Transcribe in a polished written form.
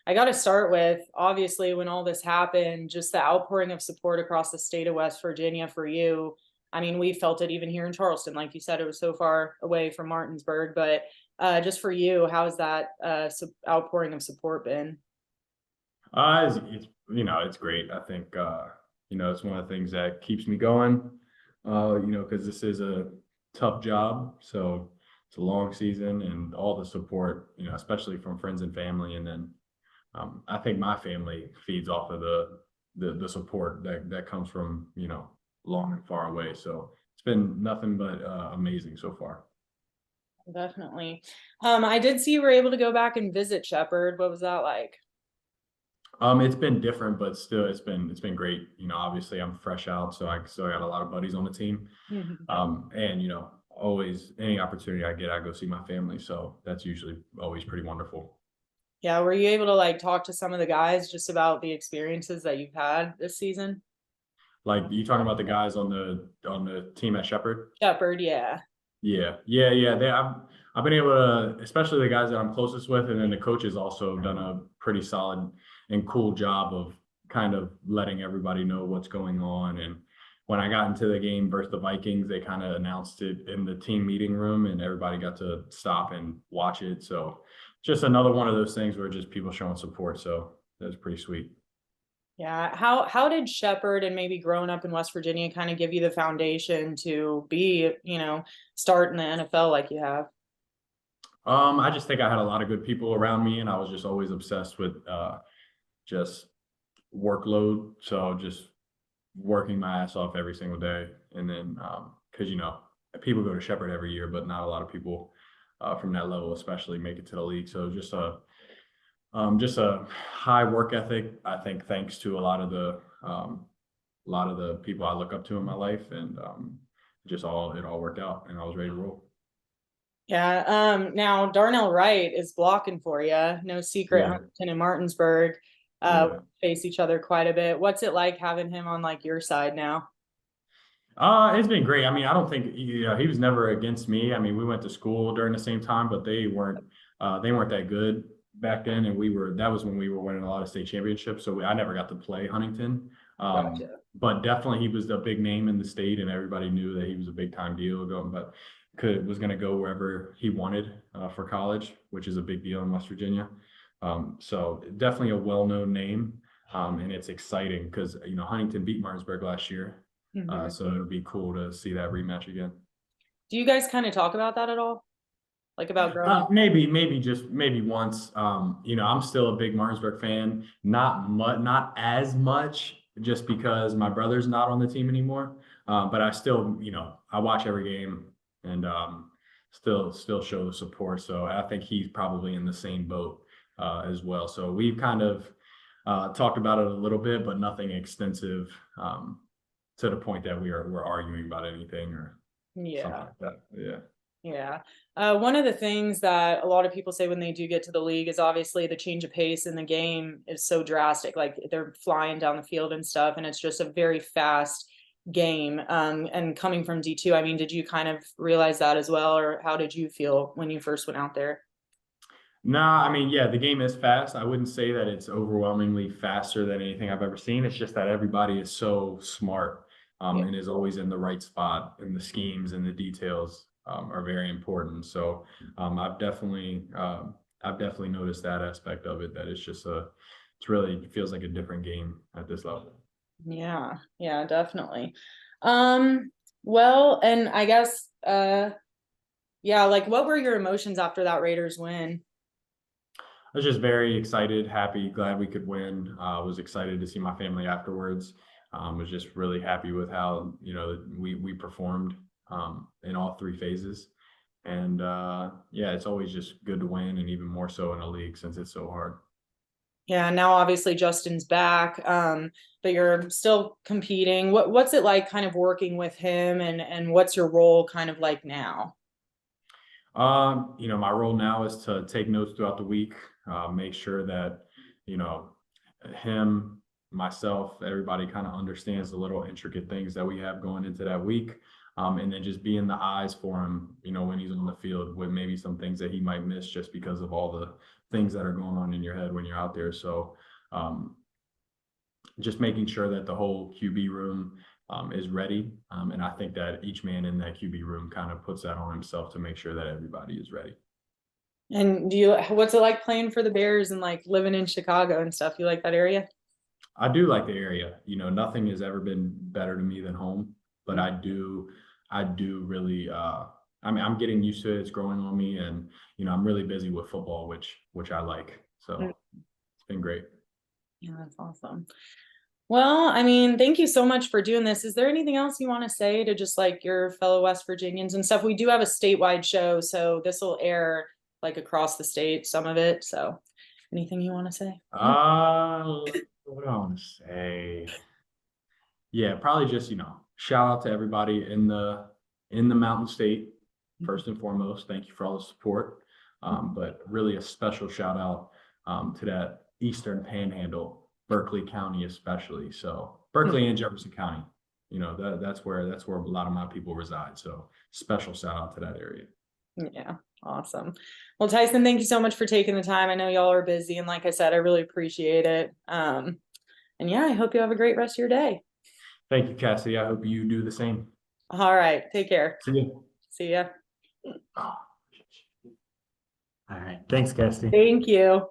I got to start with, obviously, when all this happened, just the outpouring of support across the state of West Virginia for you. I mean, we felt it even here in Charleston. Like you said, it was so far away from Martinsburg, but just for you, how has that outpouring of support been? It's it's great. I think it's one of the things that keeps me going. Because this is a tough job, so it's a long season, and all the support, especially from friends and family, and then I think my family feeds off of the support that comes from long and far away. So it's been nothing but amazing so far. Definitely. I did see you were able to go back and visit Shepherd. What was that like? It's been different, but still, it's been great. Obviously, I'm fresh out, so I still got a lot of buddies on the team. And always any opportunity I get, I go see my family. So that's usually always pretty wonderful. Yeah, were you able to like talk to some of the guys just about the experiences that you've had this season? Like you talking about the guys on the team at Shepherd? Shepherd, yeah. Yeah. I've been able to, especially the guys that I'm closest with, and then the coaches also done a pretty solid and cool job of kind of letting everybody know what's going on. And when I got into the game versus the Vikings, they kind of announced it in the team meeting room, and everybody got to stop and watch it. So just another one of those things where just people showing support. So that's pretty sweet. Yeah. How did Shepherd and maybe growing up in West Virginia kind of give you the foundation to be, start in the NFL like you have? I just think I had a lot of good people around me, and I was just always obsessed with just workload. So just working my ass off every single day. And then, because, people go to Shepherd every year, but not a lot of people from that level, especially make it to the league. So just a high work ethic, I think, thanks to a lot of the people I look up to in my life. And it all worked out, and I was ready to roll. Yeah. Now Darnell Wright is blocking for you. No secret, Yeah. Huntington and Martinsburg Yeah. face each other quite a bit. What's it like having him on like your side now? It's been great. I mean, I don't think he was never against me. I mean, we went to school during the same time, but they weren't that good back then, and that was when we were winning a lot of state championships. So I never got to play Huntington. Gotcha. But definitely he was a big name in the state, and everybody knew that he was a big time deal going, but was going to go wherever he wanted for college, which is a big deal in West Virginia. So definitely a well-known name, and it's exciting because Huntington beat Martinsburg last year. Mhm. So it'll be cool to see that rematch again. Do you guys kind of talk about that at all? Like about growing up? Maybe once. I'm still a big Martinsburg fan. Not as much, just because my brother's not on the team anymore. But I still, I watch every game, and still show the support. So I think he's probably in the same boat as well. So we've kind of talked about it a little bit, but nothing extensive. To the point that we're arguing about anything or something Yeah. like that. Yeah. Yeah. One of the things that a lot of people say when they do get to the league is obviously the change of pace in the game is so drastic. Like they're flying down the field and stuff, and it's just a very fast game. And coming from D2, I mean, did you kind of realize that as well, or how did you feel when you first went out there? Nah, I mean, yeah, the game is fast. I wouldn't say that it's overwhelmingly faster than anything I've ever seen. It's just that everybody is so smart, Yeah. and is always in the right spot, and the schemes and the details are very important. So I've definitely noticed that aspect of it, that it feels like a different game at this level. Yeah, yeah, definitely. Um, well, and I guess yeah, like what were your emotions after that Raiders win? I was just very excited, happy, glad we could win. Was excited to see my family afterwards. Was just really happy with how we performed in all three phases. And yeah, it's always just good to win, and even more so in a league since it's so hard. Yeah, now obviously Justin's back, but you're still competing. What's it like kind of working with him, and what's your role kind of like now? My role now is to take notes throughout the week, make sure that, you know, him, myself, everybody kind of understands the little intricate things that we have going into that week. And then just being the eyes for him, when he's on the field, with maybe some things that he might miss just because of all the things that are going on in your head when you're out there. So just making sure that the whole QB room is ready. And I think that each man in that QB room kind of puts that on himself to make sure that everybody is ready. And what's it like playing for the Bears and like living in Chicago and stuff? You like that area? I do like the area. Nothing has ever been better to me than home, but I do really, I'm getting used to it. It's growing on me, and, I'm really busy with football, which I like. So it's been great. Yeah, that's awesome. Well, I mean, thank you so much for doing this. Is there anything else you want to say to just like your fellow West Virginians and stuff? We do have a statewide show, so this will air like across the state, some of it. So anything you want to say? What do I want to say? Yeah, probably just, shout out to everybody in the Mountain State, first and foremost. Thank you for all the support. But really a special shout out to that Eastern Panhandle, Berkeley County especially. So Berkeley and Jefferson County, that's where a lot of my people reside. So special shout out to that area. Yeah, awesome. Well, Tyson, thank you so much for taking the time. I know y'all are busy, and like I said, I really appreciate it. And yeah, I hope you have a great rest of your day. Thank you, Cassie. I hope you do the same. All right, take care. See you. See ya. All right. Thanks, Cassie. Thank you.